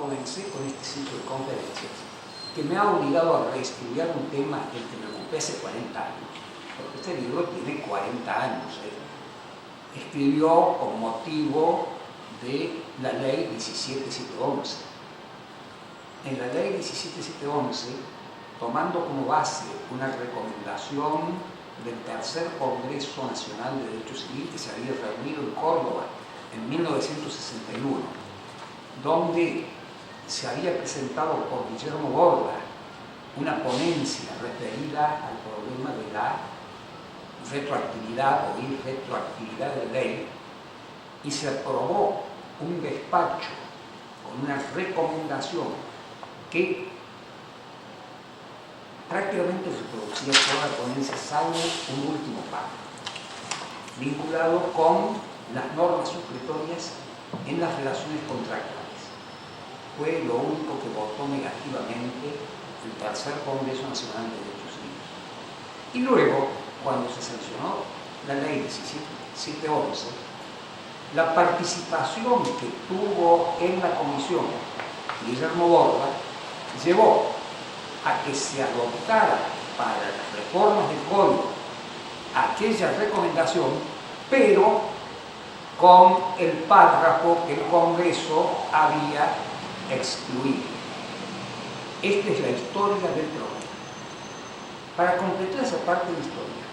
Comencé con este ciclo de conferencias que me ha obligado a reestudiar un tema del que me ocupé hace 40 años, porque este libro tiene 40 años. Escribió con motivo de la ley 17711. En la ley 17711, tomando como base una recomendación del Tercer Congreso Nacional de Derecho Civil que se había reunido en Córdoba en 1961, donde se había presentado por Guillermo Borda una ponencia referida al problema de la retroactividad o irretroactividad de ley, y se aprobó un despacho con una recomendación que prácticamente reproducía toda la ponencia, salvo un último párrafo vinculado con las normas supletorias en las relaciones contractuales. Fue lo único que votó negativamente el Tercer Congreso Nacional de Derechos Civiles. Y luego, cuando se sancionó la ley 17711, la participación que tuvo en la comisión Guillermo Borda llevó a que se adoptara para las reformas del código aquella recomendación, pero con el párrafo que el Congreso había excluido. Esta es la historia del problema. Para completar esa parte de la historia,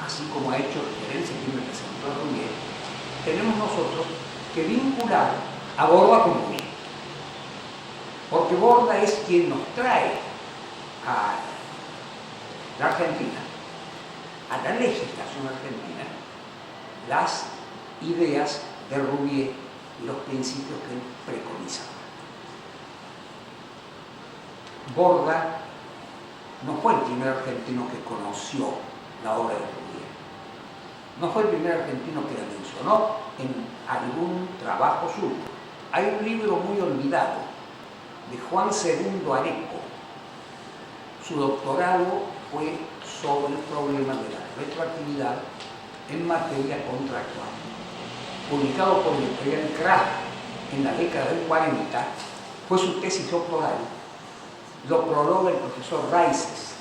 así como ha hecho referencia quien me presentó a Rubier, tenemos nosotros que vincular a Borda con Rubier, porque Borda es quien nos trae a la Argentina, a la legislación argentina, las ideas de Rubier y los principios que él preconizaba. Borda no fue el primer argentino que conoció la obra de Rubier, no fue el primer argentino que la mencionó en algún trabajo suyo. Hay un libro muy olvidado de Juan II Areco. Su doctorado fue sobre el problema de la retroactividad en materia contractual. Publicado por el editorial Kraft en la década del 40, fue su tesis doctoral. Lo prologa el profesor Raices,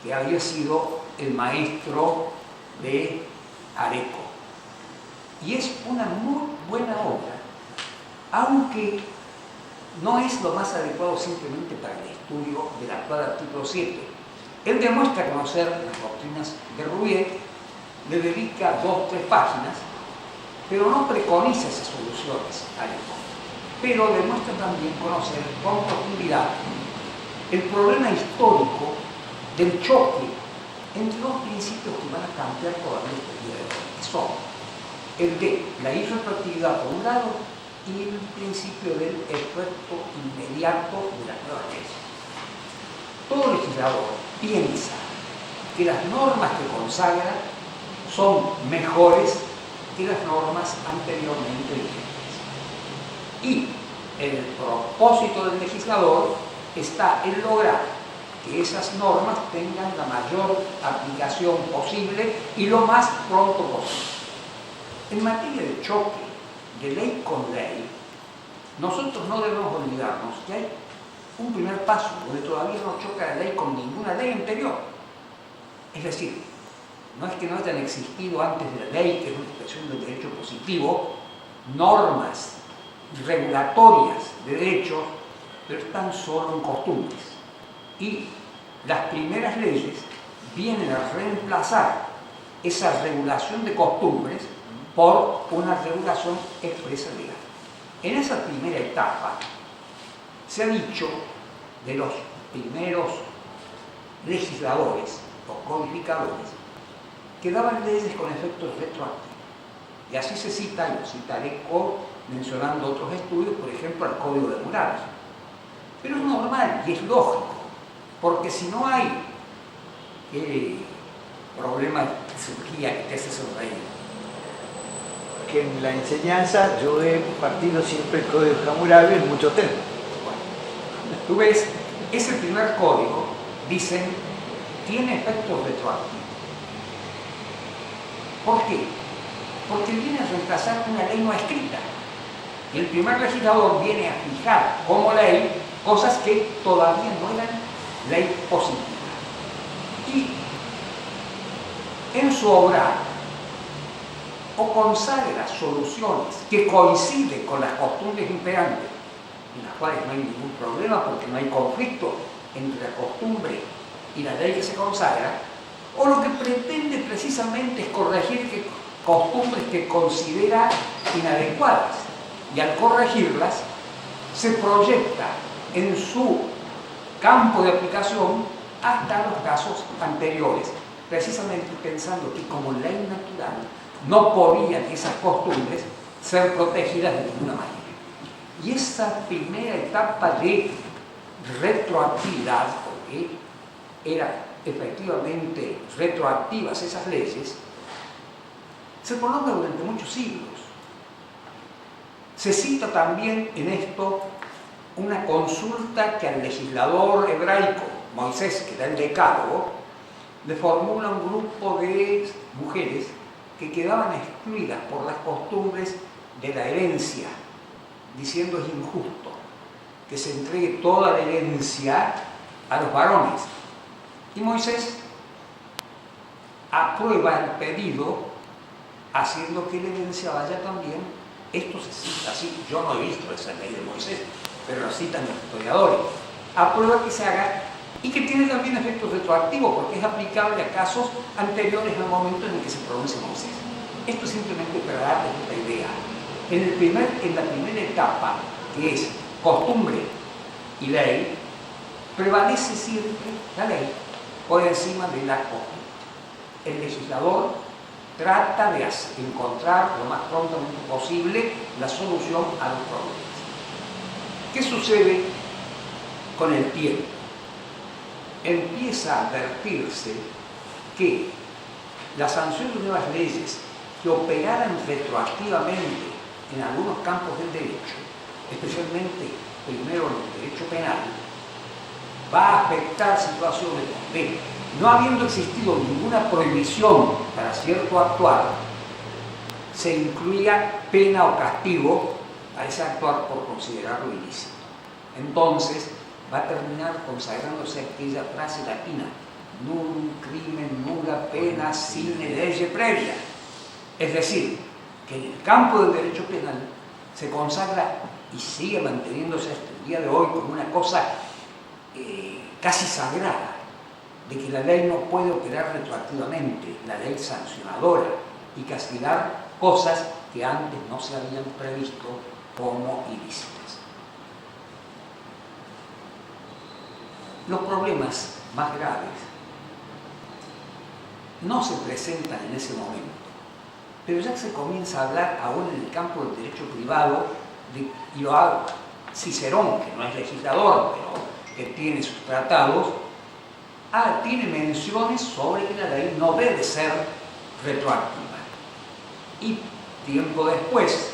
que había sido el maestro de Areco. Y es una muy buena obra, aunque no es lo más adecuado simplemente para el estudio del actual artículo 7. Él demuestra conocer las doctrinas de Rubier, le dedica 2 o 3 páginas, pero no preconiza esas soluciones a Areco. Pero demuestra también conocer con profundidad el problema histórico del choque entre 2 principios que van a cambiar todavía este día de hoy, que son el de la irretroactividad por un lado y el principio del efecto inmediato de las nuevas leyes. Todo legislador piensa que las normas que consagra son mejores que las normas anteriormente vigentes. Y el propósito del legislador está en lograr que esas normas tengan la mayor aplicación posible y lo más pronto posible. En materia de choque de ley con ley, nosotros no debemos olvidarnos que hay un primer paso donde todavía no choca la ley con ninguna ley anterior. Es decir, no es que no hayan existido antes de la ley, que es una expresión del derecho positivo, normas regulatorias de derechos, pero están solo en costumbres. Y las primeras leyes vienen a reemplazar esa regulación de costumbres por una regulación expresa legal. En esa primera etapa se ha dicho de los primeros legisladores o codificadores que daban leyes con efectos retroactivos. Y así se cita, y lo cita Areco mencionando otros estudios, por ejemplo, al Código de Murales. Pero es normal y es lógico, porque si no hay problema que surgía que te hace sonreír. Que en la enseñanza yo he partido siempre el Código de Hammurabi en muchos temas. Bueno, tú ves, ese primer código, dicen, tiene efectos retroactivos. ¿Por qué? Porque viene a reemplazar una ley no escrita. Y el primer legislador viene a fijar como ley cosas que todavía no eran ley positiva. Y en su obra o consagra soluciones que coinciden con las costumbres imperantes, en las cuales no hay ningún problema porque no hay conflicto entre la costumbre y la ley que se consagra, o lo que pretende precisamente es corregir costumbres que considera inadecuadas, y al corregirlas se proyecta en su campo de aplicación hasta los casos anteriores, precisamente pensando que como ley natural no podían esas costumbres ser protegidas de ninguna manera. Y esa primera etapa de retroactividad, porque eran efectivamente retroactivas esas leyes, se prolonga durante muchos siglos. Se cita también en esto una consulta que al legislador hebraico, Moisés, que era el decálogo, le formula un grupo de mujeres que quedaban excluidas por las costumbres de la herencia, diciendo es injusto que se entregue toda la herencia a los varones. Y Moisés aprueba el pedido haciendo que la herencia vaya también. Esto se cita así, yo no he visto esa ley de Moisés, pero la citan los historiadores. Aprueba que se haga y que tiene también efectos retroactivos porque es aplicable a casos anteriores al momento en el que se pronuncia Moisés. Esto es simplemente para darles esta idea. En la primera etapa, que es costumbre y ley, prevalece siempre la ley por encima de la costumbre. El legislador trata de encontrar lo más prontamente posible la solución a los problemas. ¿Qué sucede con el tiempo? Empieza a advertirse que la sanción de nuevas leyes que operaran retroactivamente en algunos campos del derecho, especialmente primero en el derecho penal, va a afectar situaciones donde, no habiendo existido ninguna prohibición para cierto actuar, se incluía pena o castigo a ese actuar por considerarlo ilícito. Entonces va a terminar consagrándose aquella frase latina: nulum crimen nulla pena sine lege previa. Es decir, que en el campo del derecho penal se consagra y sigue manteniéndose hasta el día de hoy como una cosa casi sagrada, de que la ley no puede operar retroactivamente, la ley sancionadora, y castigar cosas que antes no se habían previsto como ilícitas. Los problemas más graves no se presentan en ese momento, pero ya se comienza a hablar aún en el campo del derecho privado, y lo hago Cicerón, que no es legislador, pero que tiene sus tratados, tiene menciones sobre que la ley no debe ser retroactiva. Y tiempo después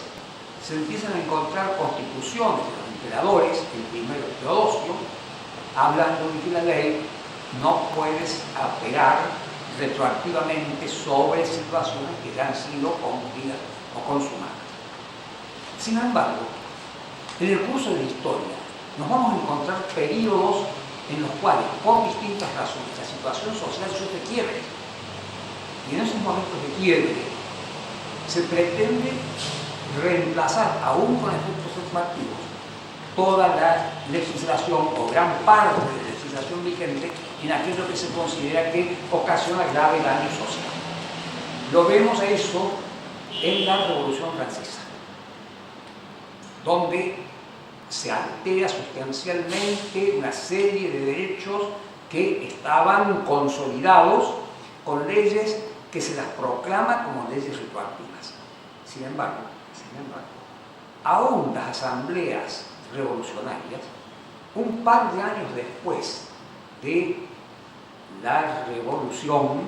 se empiezan a encontrar constituciones de los emperadores, el primero Teodosio, hablando de que la ley no puede operar retroactivamente sobre situaciones que ya han sido cumplidas o consumadas. Sin embargo, en el curso de la historia nos vamos a encontrar periodos en los cuales, por distintas razones, la situación social sufre quiebre. Y en esos momentos de quiebre se pretende reemplazar, aún con efectos retroactivos, toda la legislación o gran parte de la legislación vigente en aquello que se considera que ocasiona grave daño social. Lo vemos a eso en la Revolución Francesa, donde se altera sustancialmente una serie de derechos que estaban consolidados con leyes que se las proclama como leyes retroactivas. Sin embargo, aún las asambleas revolucionarias, un par de años después de la revolución,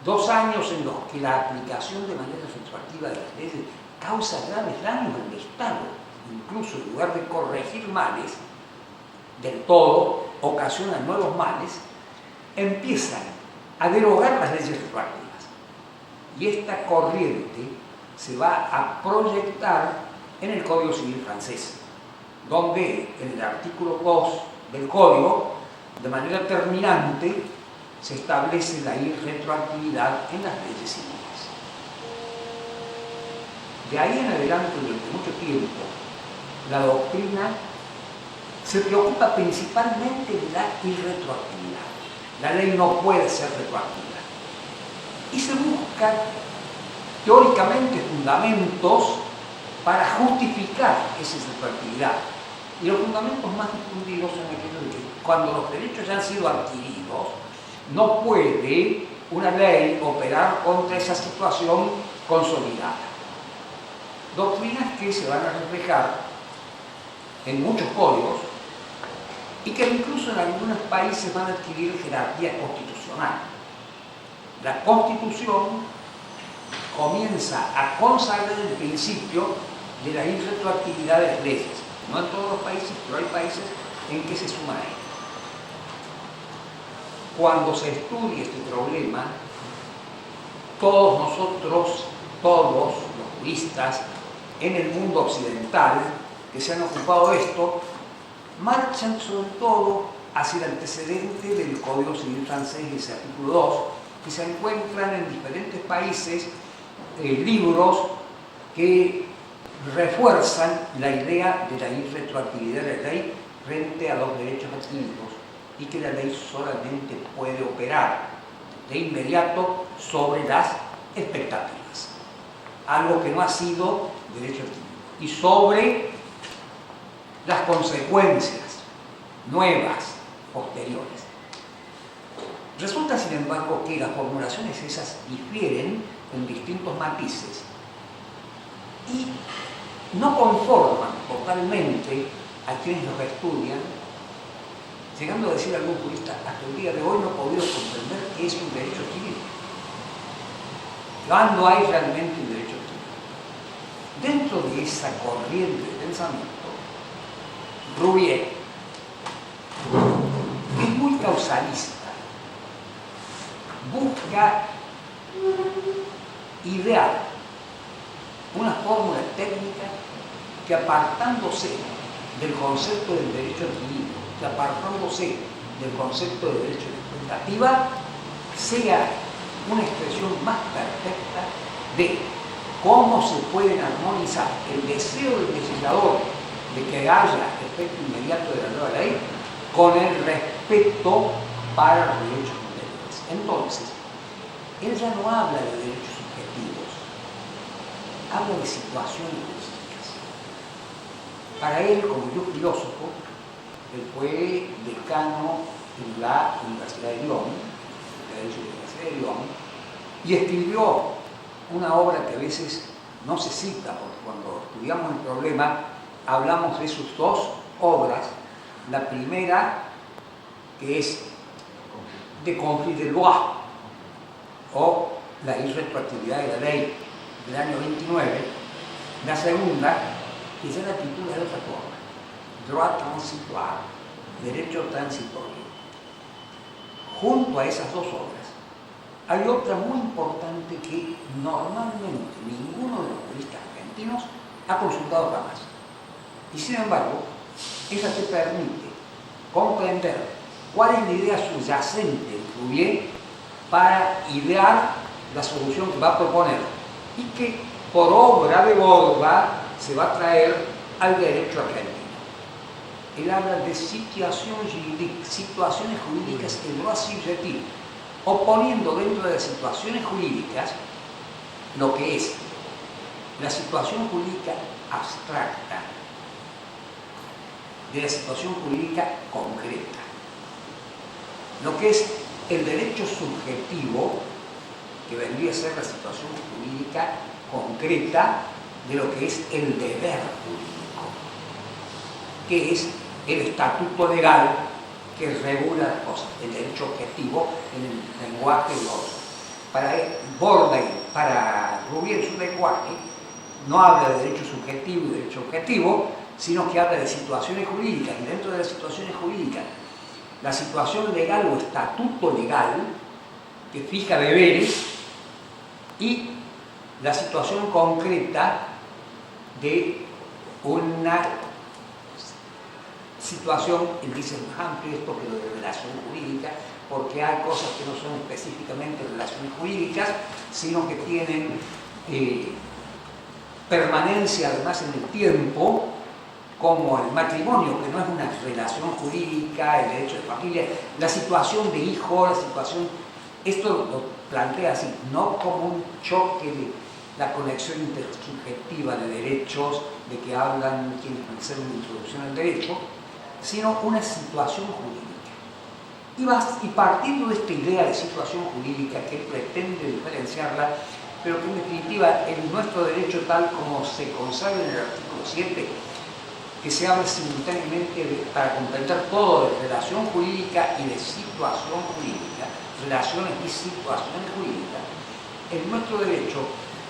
2 años en los que la aplicación de manera retroactiva de las leyes causa graves daños en el Estado, incluso en lugar de corregir males del todo, ocasionan nuevos males, empiezan a derogar las leyes retroactivas. Y esta corriente se va a proyectar en el Código Civil francés, donde en el artículo 2 del Código, de manera terminante, se establece la irretroactividad en las leyes civiles. De ahí en adelante, durante mucho tiempo, la doctrina se preocupa principalmente de la irretroactividad. La ley no puede ser retroactiva. Y se buscan teóricamente fundamentos para justificar esa retroactividad. Y los fundamentos más difundidos son aquellos de que cuando los derechos ya han sido adquiridos, no puede una ley operar contra esa situación consolidada. Doctrinas que se van a reflejar en muchos códigos y que incluso en algunos países van a adquirir jerarquía constitucional. La Constitución comienza a consagrar el principio de la irretroactividad de las leyes. No en todos los países, pero hay países en que se suma a ello. Cuando se estudie este problema, todos nosotros, todos los juristas en el mundo occidental que se han ocupado de esto, marchan sobre todo hacia el antecedente del Código Civil francés, ese artículo 2, que se encuentran en diferentes países libros que refuerzan la idea de la irretroactividad de la ley frente a los derechos adquiridos y que la ley solamente puede operar de inmediato sobre las expectativas, algo que no ha sido derecho adquirido, y sobre las consecuencias nuevas, posteriores. Resulta, sin embargo, que las formulaciones esas difieren en distintos matices y no conforman totalmente a quienes los estudian, llegando a decir algún jurista, hasta el día de hoy no he podido comprender qué es un derecho civil. ¿Cuándo hay realmente un derecho civil? Dentro de esa corriente de pensamiento, Rouvier es muy causalista, busca idear una fórmula técnica que, apartándose del concepto del derecho adquirido, que apartándose del concepto de derecho de expectativa, sea una expresión más perfecta de cómo se pueden armonizar el deseo del legislador de que haya efecto inmediato de la nueva ley con el respeto para los derechos anteriores. Entonces, él ya no habla de derechos subjetivos, habla de situaciones jurídicas. Para él, como yo filósofo, él fue decano en la Universidad de Lyon, y escribió una obra que a veces no se cita, porque cuando estudiamos el problema hablamos de sus dos obras. La primera, que es de conflit de loi, o la irretroactividad de la ley del año 29, la segunda, que ya la titula de otra forma, droit transitoire, derecho transitorio. Junto a esas dos obras hay otra muy importante que normalmente ninguno de los juristas argentinos ha consultado jamás. Y sin embargo, esa te permite comprender cuál es la idea subyacente de Rouvier para idear la solución que va a proponer y que por obra de Borba se va a traer al derecho argentino. Él habla de situaciones jurídicas que no es subjetivo, oponiendo dentro de las situaciones jurídicas lo que es la situación jurídica abstracta de la situación jurídica concreta, lo que es el derecho subjetivo, que vendría a ser la situación jurídica concreta de lo que es el deber jurídico, que es el estatuto legal que regula las cosas, el derecho objetivo en el lenguaje de otro. Para Borda y para Rouvier, su lenguaje no habla de derecho subjetivo y derecho objetivo, sino que habla de situaciones jurídicas, y dentro de las situaciones jurídicas, la situación legal o estatuto legal que fija deberes y la situación concreta de una situación, él dice más amplio esto que lo de relación jurídica, porque hay cosas que no son específicamente relaciones jurídicas, sino que tienen permanencia además en el tiempo, como el matrimonio, que no es una relación jurídica, el derecho de familia, la situación de hijo, la situación, esto lo plantea así, no como un choque de la conexión intersubjetiva de derechos, de que hablan quienes van a hacer una introducción al derecho, sino una situación jurídica. Y partiendo de esta idea de situación jurídica que pretende diferenciarla, pero que en definitiva en nuestro derecho tal como se consagra en el artículo 7, que se habla simultáneamente para comprender todo de relación jurídica y de situación jurídica, relaciones y situaciones jurídicas, en nuestro derecho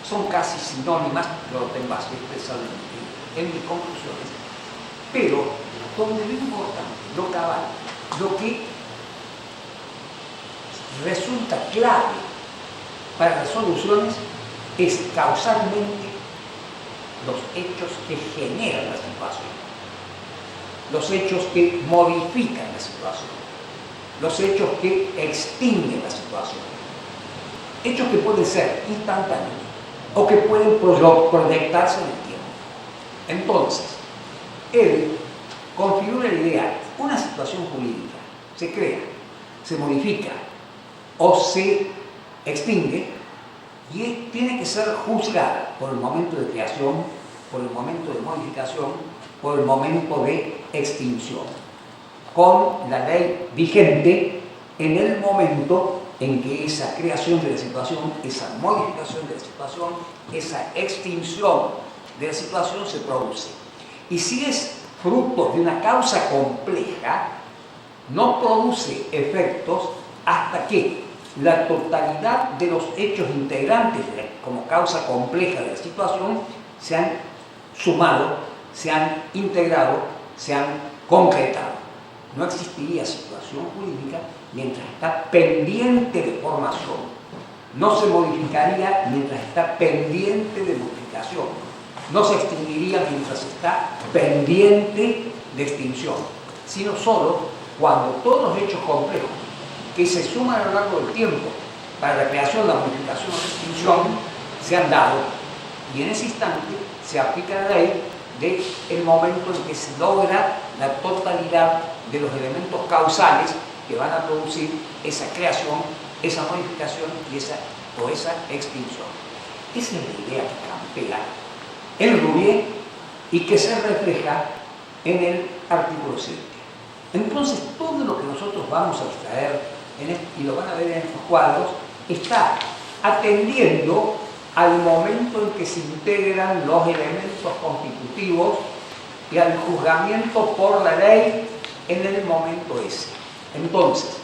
son casi sinónimas, lo tengo así expresado en mis conclusiones, pero donde lo importante, lo cabal, lo que resulta clave para las soluciones es causalmente los hechos que generan la situación, los hechos que modifican la situación, los hechos que extinguen la situación, hechos que pueden ser instantáneos o que pueden proyectarse en el tiempo. Entonces, él configura la idea, una situación jurídica se crea, se modifica o se extingue y tiene que ser juzgada por el momento de creación, por el momento de modificación, por el momento de extinción, con la ley vigente en el momento en que esa creación de la situación, esa modificación de la situación, esa extinción de la situación se produce. Y si es fruto de una causa compleja, no produce efectos hasta que la totalidad de los hechos integrantes como causa compleja de la situación se han sumado, se han integrado, se han concretado. No existiría situación jurídica mientras está pendiente de formación. No se modificaría mientras está pendiente de modificación. No se extinguiría mientras está pendiente de extinción, sino solo cuando todos los hechos complejos que se suman a lo largo del tiempo para la creación, la modificación o la extinción se han dado, y en ese instante se aplica la ley del momento en que se logra la totalidad de los elementos causales que van a producir esa creación, esa modificación y esa extinción. Esa es la idea que campea en Rouvier y que se refleja en el artículo 7. Entonces, todo lo que nosotros vamos a extraer y lo van a ver en estos cuadros, está atendiendo al momento en que se integran los elementos constitutivos y al juzgamiento por la ley en el momento ese. Entonces,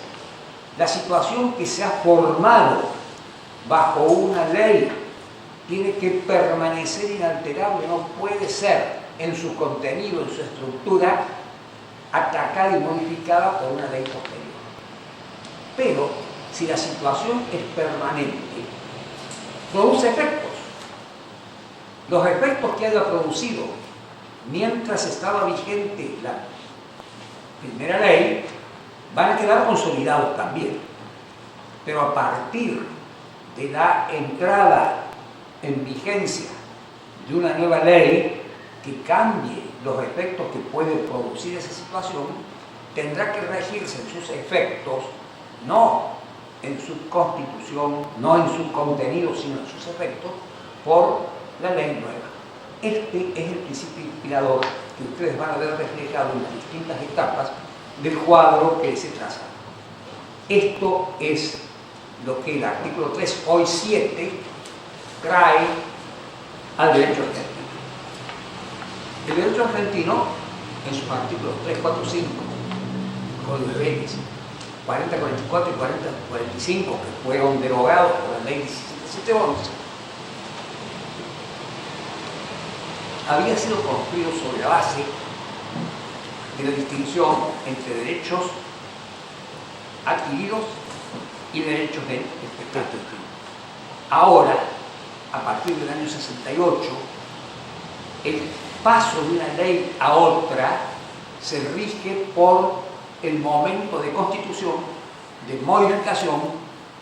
la situación que se ha formado bajo una ley tiene que permanecer inalterable, no puede ser en su contenido, en su estructura, atacada y modificada por una ley posterior. Pero si la situación es permanente, produce efectos. Los efectos que haya producido mientras estaba vigente la primera ley van a quedar consolidados también. Pero a partir de la entrada en vigencia de una nueva ley que cambie los efectos que puede producir esa situación, tendrá que regirse en sus efectos, no en su constitución, no en su contenido, sino en sus efectos, por la ley nueva. Este es el principio inspirador que ustedes van a ver reflejado en las distintas etapas del cuadro que se traza. Esto es lo que el artículo 3, hoy 7, trae al derecho argentino. El derecho argentino, en sus artículos 3, 4, 5, Código de Leyes 40, 44 y 40, 45, que fueron derogados por la ley 1711, había sido construido sobre la base de la distinción entre derechos adquiridos y derechos de espectáculo. Ahora, a partir del año 68, el paso de una ley a otra se rige por el momento de constitución, de modificación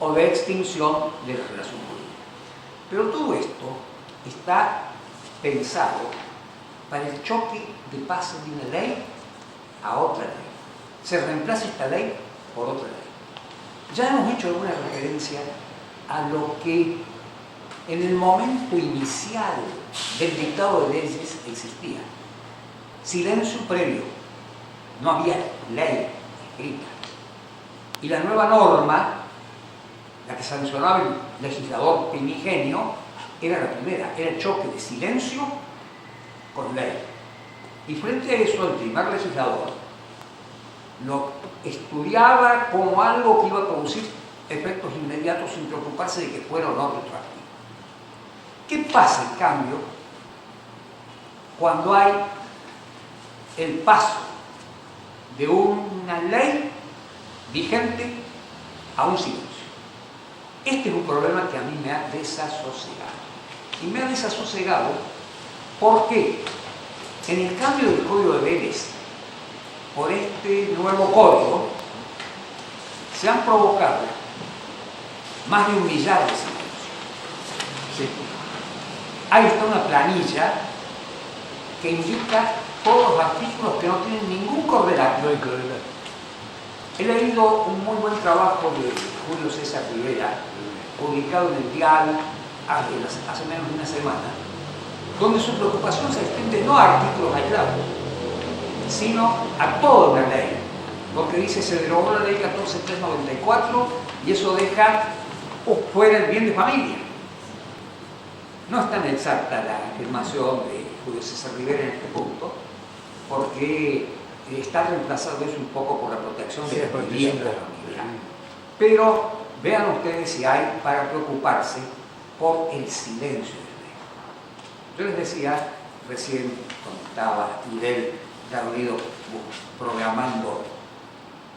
o de extinción de la relación jurídica. Pero todo esto está pensado para el choque de pase de una ley a otra ley. Se reemplaza esta ley por otra ley. Ya hemos hecho alguna referencia a lo que en el momento inicial del dictado de leyes existía. Silencio previo, no había ley escrita. Y la nueva norma, la que sancionaba el legislador primigenio, era la primera, era el choque de silencio con ley. Y frente a eso, el primer legislador lo estudiaba como algo que iba a producir efectos inmediatos sin preocuparse de que fuera o no retroactivo. ¿Qué pasa, en cambio, cuando hay el paso de una ley vigente a un silencio? Este es un problema que a mí me ha desasosegado. Y me ha desasosegado porque en el cambio del Código de Vélez por este nuevo código se han provocado más de 1 millar de silencios. Sí. Ahí está una planilla que indica todos los artículos que no tienen ningún correlato. No hay correlato. He leído un muy buen trabajo de Julio César Rivera, publicado en el Dial hace menos de una semana, donde su preocupación se extiende no a artículos aislados, sino a toda una ley, porque dice se derogó la ley 14.394 y eso deja fuera el bien de familia. No es tan exacta la afirmación de Julio César Rivera en este punto, porque está reemplazado eso un poco por la protección de la vivienda de la familia. Pero vean ustedes si hay para preocuparse por el silencio de la ley. Yo les decía recién, cuando estaba Idel reunido programando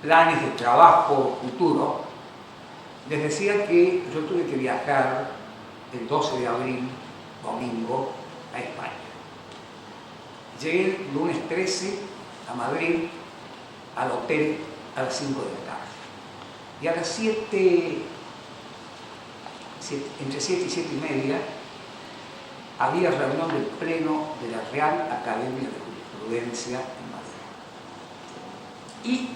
planes de trabajo futuro, les decía que yo tuve que viajar el 12 de abril, domingo, a España. Llegué el lunes 13 a Madrid, al hotel, a las 5 de la tarde. Y a las 7, entre 7 y 7 y media, había reunión del Pleno de la Real Academia de Jurisprudencia en Madrid. Y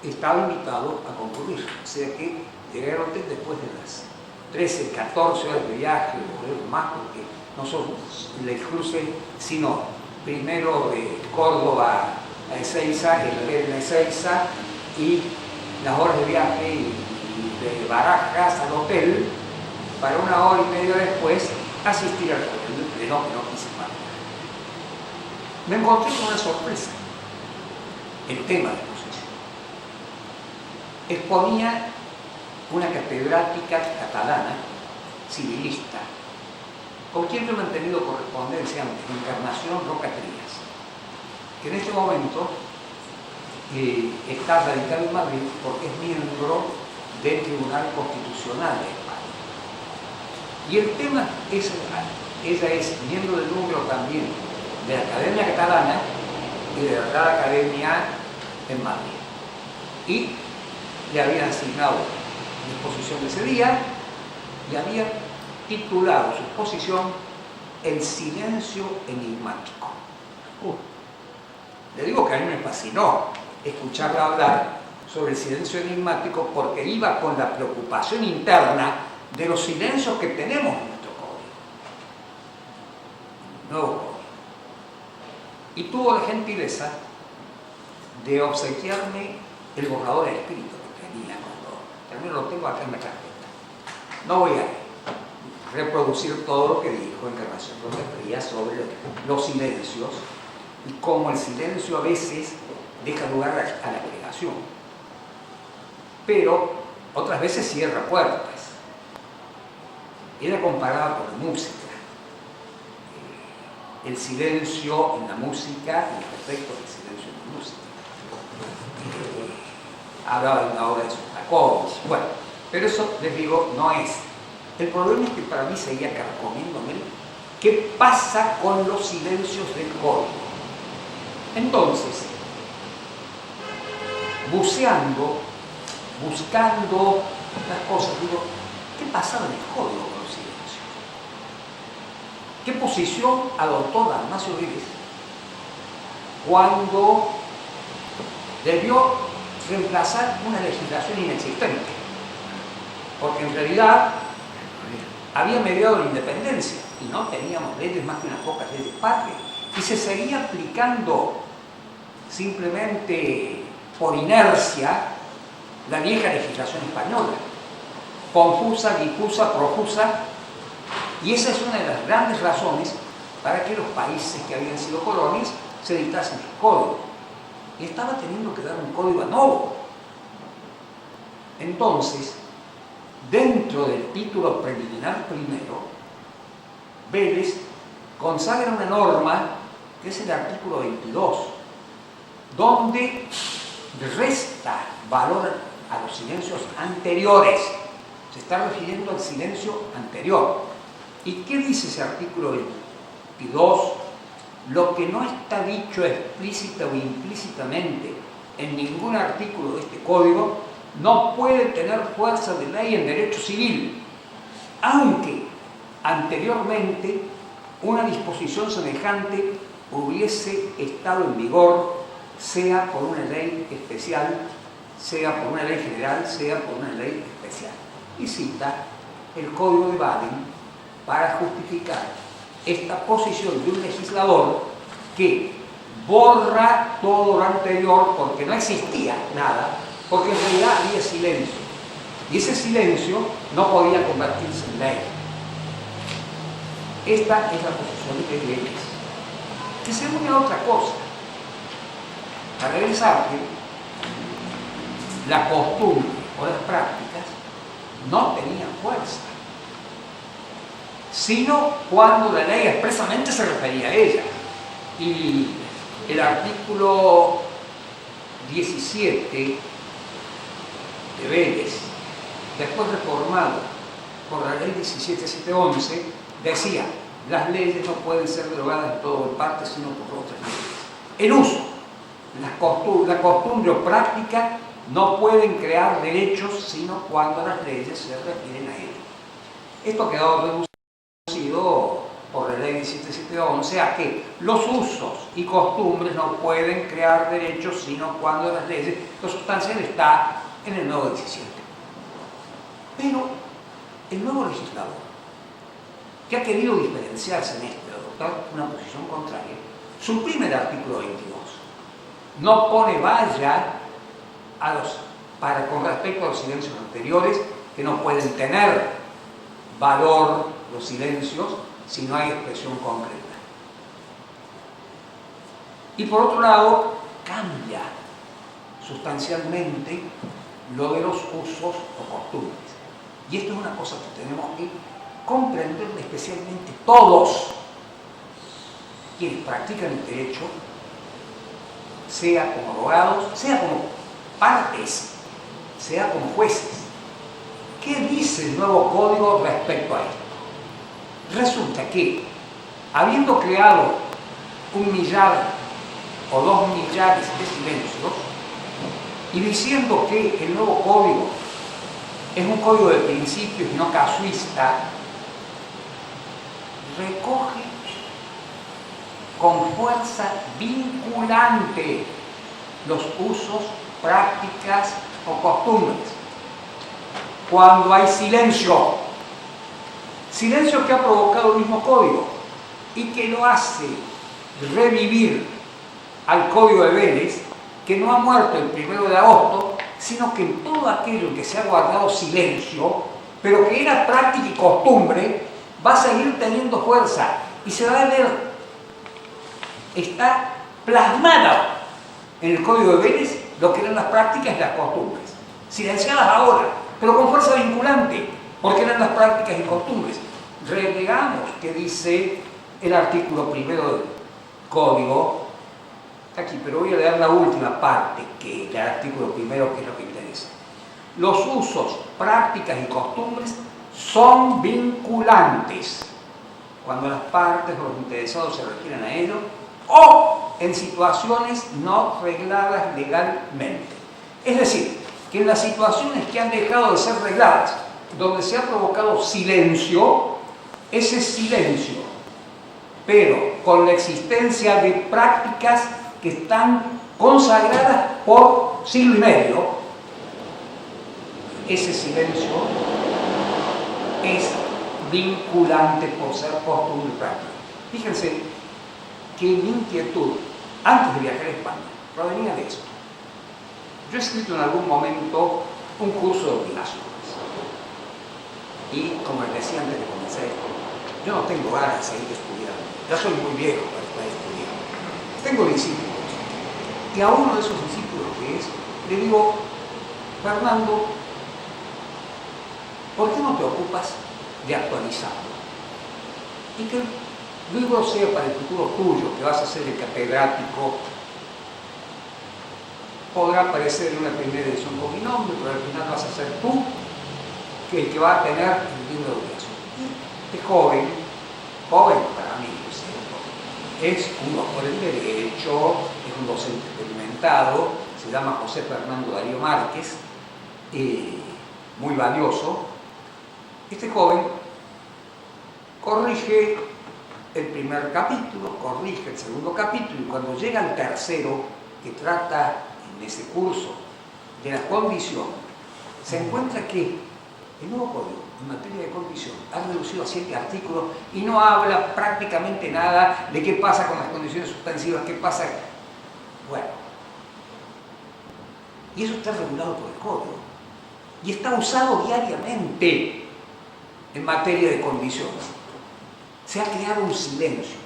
estaba invitado a concurrir. O sea que llegué al hotel después de las 13, 14 horas de viaje, o más, porque no son el cruce, sino primero de Córdoba a Ezeiza, el hotel de Ezeiza, y las horas de viaje y de Barajas al hotel, para 1 hora y media después asistir al pleno que no quise más. Me encontré con una sorpresa. El tema de la posesión. Exponía una catedrática catalana, civilista, con quien yo he mantenido correspondencia, Encarnación Roca Trías, que en este momento está radicada en Madrid porque es miembro del Tribunal Constitucional de España. Y el tema es, ella es miembro del núcleo también de la Academia Catalana y de la Real Academia en Madrid. Y le habían asignado la exposición de ese día y habían titulado su exposición El silencio enigmático. Le digo que a mí me fascinó escucharla hablar sobre el silencio enigmático porque iba con la preocupación interna de los silencios que tenemos en nuestro código. Nuevo código. Y tuvo la gentileza de obsequiarme el borrador escrito que tenía cuando también lo tengo acá en la carpeta. No voy a reproducir todo lo que dijo Encarnación Roca Trías sobre los silencios y cómo el silencio a veces deja lugar a la creación, pero otras veces cierra puertas. Era comparada con la música. El silencio en la música y los efectos del silencio en la música. Hablaba de una obra de Sostakovich. Bueno, pero eso, les digo, no es El problema es que para mí seguía carcomiéndome qué pasa con los silencios del código. Entonces, buscando las cosas, digo, ¿qué pasaba en el código con los silencios? ¿Qué posición adoptó Dalmacio Vélez cuando debió reemplazar una legislación inexistente? Porque en realidad había mediado la independencia y no teníamos leyes más que unas pocas leyes patrias, y se seguía aplicando simplemente por inercia la vieja legislación española, confusa, difusa, profusa, y esa es una de las grandes razones para que los países que habían sido colonias se dictasen su código, y estaba teniendo que dar un código nuevo. Entonces, dentro del título preliminar primero, Vélez consagra una norma que es el artículo 22, donde resta valor a los silencios anteriores. Se está refiriendo al silencio anterior. ¿Y qué dice ese artículo 22? Lo que no está dicho explícita o implícitamente en ningún artículo de este código no puede tener fuerza de ley en derecho civil, aunque anteriormente una disposición semejante hubiese estado en vigor, sea por una ley especial, sea por una ley general, sea por una ley especial. Y cita el Código de Baden para justificar esta posición de un legislador que borra todo lo anterior porque no existía nada, porque en realidad había silencio, y ese silencio no podía convertirse en ley. Esta es la posición de Vélez, que se une a otra cosa. Para regresarte, la costumbre o las prácticas no tenían fuerza, sino cuando la ley expresamente se refería a ellas. Y el artículo 17 de Vélez, después reformado por la ley 17.711, decía: las leyes no pueden ser derogadas en todo o en parte, sino por otras leyes. El uso, la costumbre o práctica no pueden crear derechos, sino cuando las leyes se refieren a ellos. Esto ha quedado reducido por la ley 17.711 a que los usos y costumbres no pueden crear derechos, sino cuando las leyes, lo sustancial está en el nuevo 17. Pero el nuevo legislador, que ha querido diferenciarse en esto, adoptar una posición contraria, suprime el artículo 22. No pone valla con respecto a los silencios anteriores, que no pueden tener valor los silencios si no hay expresión concreta. Y por otro lado, cambia sustancialmente lo de los usos o costumbres. Y esto es una cosa que tenemos que comprender especialmente todos quienes practican el derecho, sea como abogados, sea como partes, sea como jueces. ¿Qué dice el nuevo código respecto a esto? Resulta que, habiendo creado 1 millar o 2 millares de silencios, y diciendo que el nuevo código es un código de principios y no casuista, recoge con fuerza vinculante los usos, prácticas o costumbres. Cuando hay silencio que ha provocado el mismo código y que lo hace revivir al Código de Vélez, que no ha muerto el 1 de agosto, sino que en todo aquello en que se ha guardado silencio, pero que era práctica y costumbre, va a seguir teniendo fuerza y se va a ver, está plasmado en el Código de Vélez lo que eran las prácticas y las costumbres, silenciadas ahora, pero con fuerza vinculante, porque eran las prácticas y costumbres. Relegamos que dice el artículo 1 del Código, aquí, pero voy a leer la última parte que del artículo 1, que es lo que interesa. Los usos, prácticas y costumbres son vinculantes cuando las partes o los interesados se refieren a ello, o en situaciones no regladas legalmente. Es decir, que en las situaciones que han dejado de ser regladas, donde se ha provocado silencio, ese silencio, pero con la existencia de prácticas que están consagradas por siglo y medio, ese silencio es vinculante por ser costumbre y práctica. Fíjense que mi inquietud, antes de viajar a España, provenía de esto. Yo he escrito en algún momento un curso de obligaciones. Y como les decía antes de comenzar esto, yo no tengo ganas de seguir estudiando. Ya soy muy viejo para estar estudiando. Tengo discípulos. Y a uno de esos discípulos le digo, Fernando, ¿por qué no te ocupas de actualizarlo? Y que el libro sea para el futuro tuyo, que vas a ser el catedrático. Podrá aparecer en una primera edición con mi nombre, pero al final vas a ser tú el que va a tener el libro de obligación. Este joven para mí, es un doctor en Derecho, es un docente experimentado, se llama José Fernando Darío Márquez, muy valioso. Este joven corrige el primer capítulo, corrige el segundo capítulo, y cuando llega al tercero, que trata en ese curso de la condición, se encuentra que el nuevo código en materia de condición ha reducido a 7 artículos y no habla prácticamente nada de qué pasa con las condiciones suspensivas, qué pasa. Bueno, y eso está regulado por el código y está usado diariamente en materia de condiciones. Se ha creado un silencio.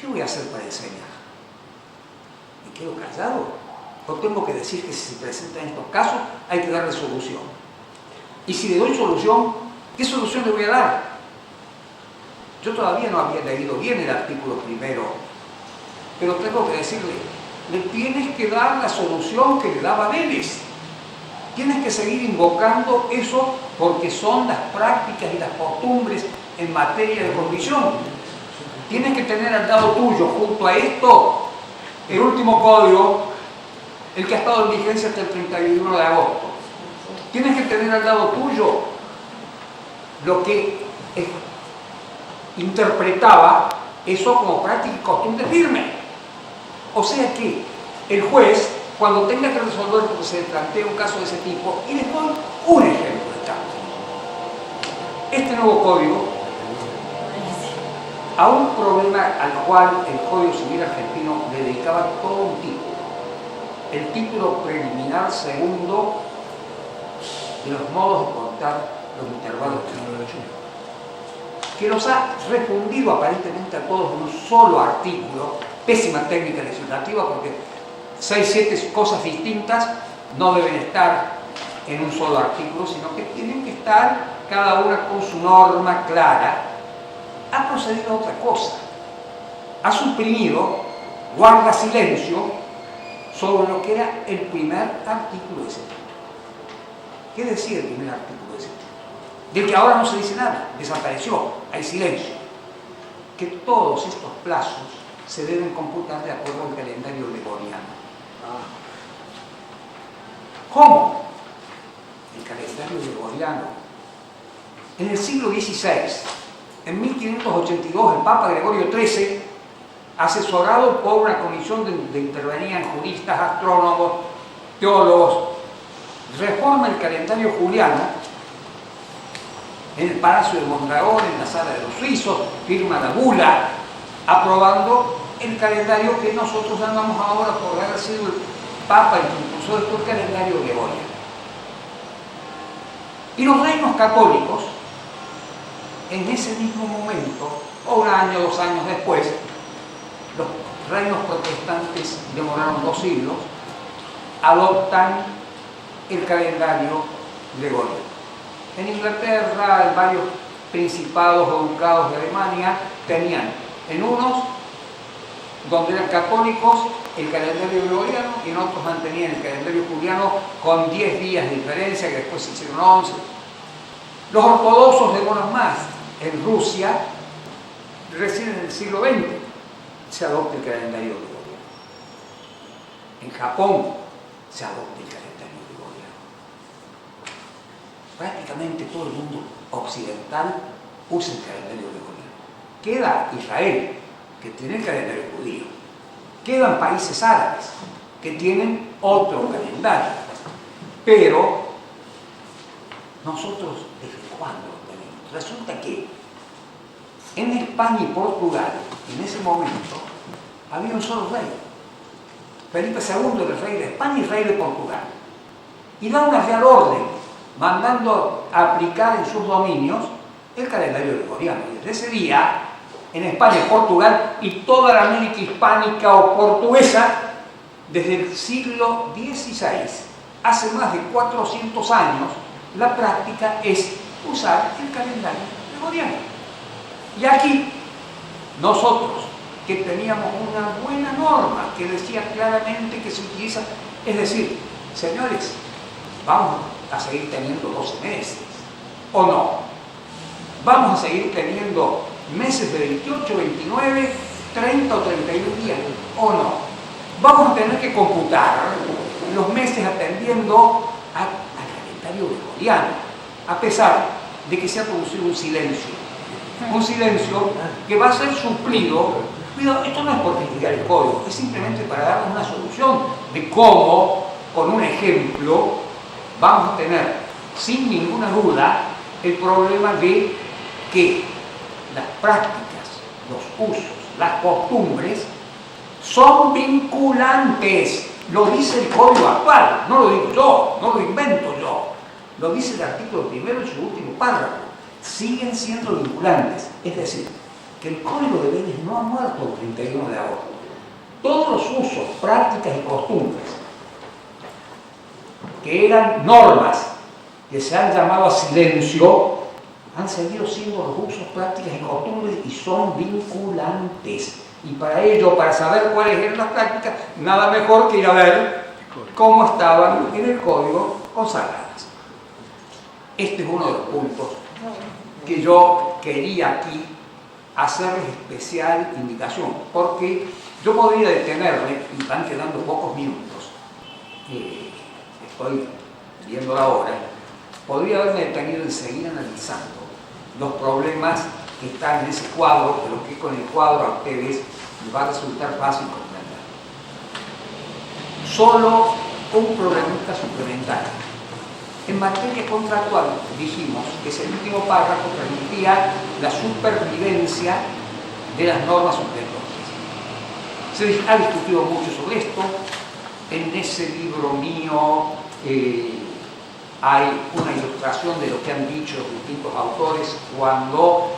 ¿Qué voy a hacer para enseñar? ¿Me quedo callado? ¿O tengo que decir que si se presentan estos casos hay que darle solución? Y si le doy solución, ¿qué solución le voy a dar? Yo todavía no había leído bien el artículo primero, pero tengo que decirle, le tienes que dar la solución que le daba Vélez. Tienes que seguir invocando eso porque son las prácticas y las costumbres en materia de condición. Tienes que tener al lado tuyo, junto a esto, el último código, el que ha estado en vigencia hasta el 31 de agosto. Tienes que tener al lado tuyo lo que interpretaba eso como práctica y costumbre firme. O sea que el juez, cuando tenga que resolver porque se plantea un caso de ese tipo, y les doy un ejemplo de caso. Este nuevo código, a un problema al cual el Código Civil argentino le dedicaba todo un título. El título preliminar segundo de los modos de contar los intervalos que los ha refundido aparentemente a todos en un solo artículo. Pésima técnica legislativa porque 6, 7 cosas distintas no deben estar en un solo artículo, sino que tienen que estar cada una con su norma clara. Ha procedido a otra cosa. Ha suprimido, guarda silencio sobre lo que era el primer artículo de ese tipo. ¿Qué decía el primer artículo de ese tipo? Del que ahora no se dice nada, desapareció, hay silencio. Que todos estos plazos se deben computar de acuerdo al calendario gregoriano. ¿Cómo? El calendario gregoriano. En el siglo XVI, en 1582, el Papa Gregorio XIII, asesorado por una comisión de intervenían juristas, astrónomos, teólogos, reforma el calendario juliano en el Palacio de Mondragón, en la sala de los suizos, firma la bula, aprobando el calendario que nosotros llamamos ahora, por haber sido el Papa el que impulsó esto, el calendario gregoriano. Y los reinos católicos, en ese mismo momento, o un año, 2 años después, los reinos protestantes demoraron 2 siglos, adoptan el calendario gregoriano. En Inglaterra, varios principados o ducados de Alemania tenían en unos, donde eran católicos, el calendario gregoriano, y en otros mantenían el calendario juliano con 10 días de diferencia, que después se hicieron 11. Los ortodoxos demoran más. En Rusia, recién en el siglo XX, se adopta el calendario gregoriano. En Japón se adopta el calendario gregoriano. Prácticamente todo el mundo occidental usa el calendario gregoriano. Queda Israel, que tiene el calendario judío. Quedan países árabes, que tienen otro calendario. Pero nosotros, ¿desde cuándo lo tenemos? Resulta que en España y Portugal, en ese momento, había un solo rey. Felipe II era el rey de España y rey de Portugal. Y da una real orden, mandando a aplicar en sus dominios el calendario gregoriano. Y desde ese día, en España y Portugal y toda la América hispánica o portuguesa, desde el siglo XVI, hace más de 400 años, la práctica es usar el calendario gregoriano. Y aquí, nosotros, que teníamos una buena norma que decía claramente que se utiliza, es decir, señores, vamos a seguir teniendo 12 meses, ¿o no? Vamos a seguir teniendo meses de 28, 29, 30 o 31 días, ¿o no? Vamos a tener que computar los meses atendiendo al calendario gregoriano, a pesar de que se ha producido un silencio que va a ser suplido. Cuidado, esto no es por criticar el código, es simplemente para darnos una solución de cómo, con un ejemplo, vamos a tener sin ninguna duda el problema de que las prácticas, los usos, las costumbres son vinculantes. Lo dice el código actual, no lo digo yo, no lo invento yo. Lo dice el artículo primero en su último párrafo. Siguen siendo vinculantes. Es decir, que el código de Vélez no ha muerto el 31 de agosto. Todos los usos, prácticas y costumbres que eran normas que se han llamado a silencio han seguido siendo los usos, prácticas y costumbres y son vinculantes. Y para ello, para saber cuáles eran las prácticas, nada mejor que ir a ver cómo estaban en el código consagradas. Este es uno de los puntos que yo quería aquí hacerles especial indicación, porque yo podría detenerme, y van quedando pocos minutos, estoy viendo la hora, podría haberme detenido en seguir analizando los problemas que están en ese cuadro, pero que con el cuadro a ustedes les va a resultar fácil comprender. Solo un problemita suplementario. En materia contractual dijimos que ese último párrafo permitía la supervivencia de las normas supletorias. Se ha discutido mucho sobre esto. En ese libro mío hay una ilustración de lo que han dicho los distintos autores cuando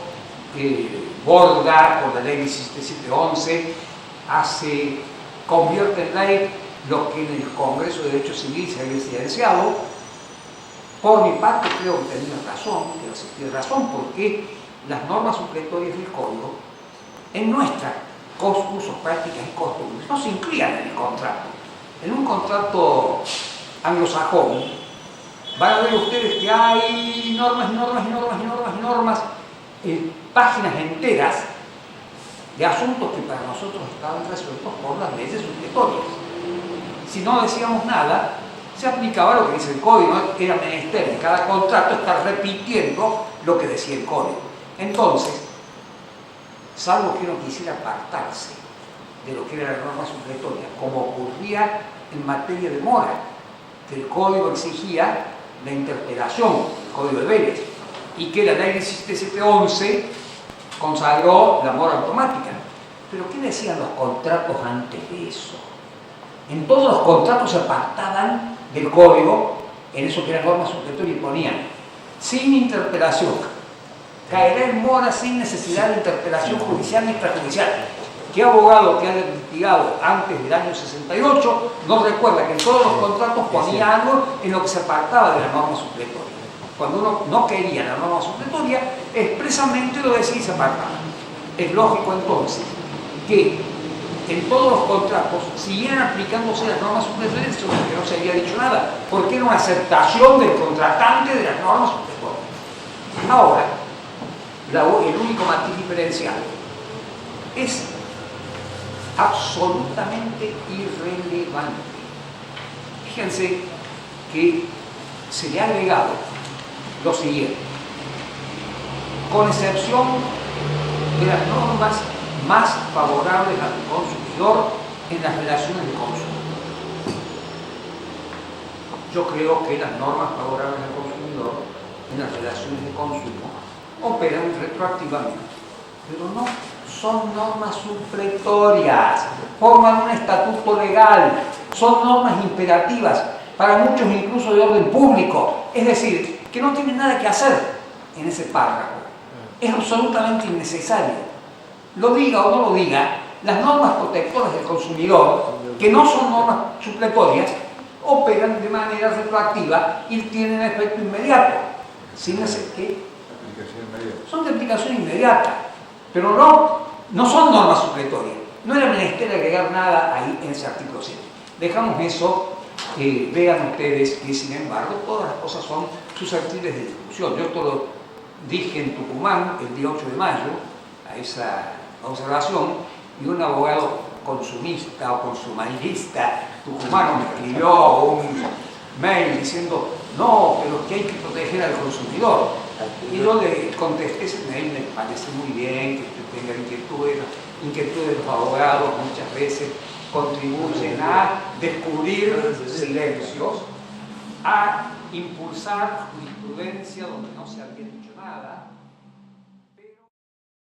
Borda, con la ley 17711, convierte en ley lo que en el Congreso de Derecho Civil se había silenciado. Por mi parte creo que tenía razón, porque las normas supletorias del Código, en nuestras usos, prácticas y costumbres, no se incluían en el contrato. En un contrato anglosajón, van a ver ustedes que hay normas, páginas enteras de asuntos que para nosotros estaban resueltos por las leyes supletorias. Si no decíamos nada, se aplicaba lo que dice el código, ¿no? Era menester en cada contrato estar repitiendo lo que decía el código. Entonces, salvo que uno quisiera apartarse de lo que era la norma supletoria, como ocurría en materia de mora, que el código exigía la interpelación, el código de Vélez, y que la ley 17711 consagró la mora automática. Pero ¿qué decían los contratos antes de eso? En todos los contratos se apartaban del código, en eso que era norma supletoria, y ponían sin interpelación, caerá en mora sin necesidad de interpelación judicial ni extrajudicial. ¿Qué abogado que haya litigado antes del año 68 no recuerda que en todos los contratos ponía algo en lo que se apartaba de la norma supletoria? Cuando uno no quería la norma supletoria, expresamente lo decía y se apartaba. Es lógico entonces que en todos los contratos siguieran aplicándose las normas supletorias sobre las que no se había dicho nada, porque era una aceptación del contratante de las normas supletorias. Ahora, el único matiz diferencial es absolutamente irrelevante. Fíjense que se le ha agregado lo siguiente: con excepción de las normas más favorables al consumidor en las relaciones de consumo. Yo creo que las normas favorables al consumidor en las relaciones de consumo operan retroactivamente, pero no son normas supletorias, forman un estatuto legal, son normas imperativas, para muchos incluso de orden público, es decir, que no tienen nada que hacer en ese párrafo, es absolutamente innecesario. Lo diga o no lo diga, las normas protectoras del consumidor, que no son normas supletorias, operan de manera retroactiva y tienen efecto inmediato, sin hacer que son de aplicación inmediata, pero no son normas supletorias. No era menester agregar nada ahí en ese artículo 7. Dejamos eso, vean ustedes que sin embargo todas las cosas son susceptibles de discusión. Yo esto lo dije en Tucumán el día 8 de mayo, a esa observación, y un abogado consumista o consumerista tucumano me escribió un mail diciendo: no, pero que hay que proteger al consumidor. Y yo le contesté ese mail: me parece muy bien que usted tenga inquietudes de los abogados, muchas veces contribuyen a descubrir silencios, a impulsar jurisprudencia donde no se había dicho nada,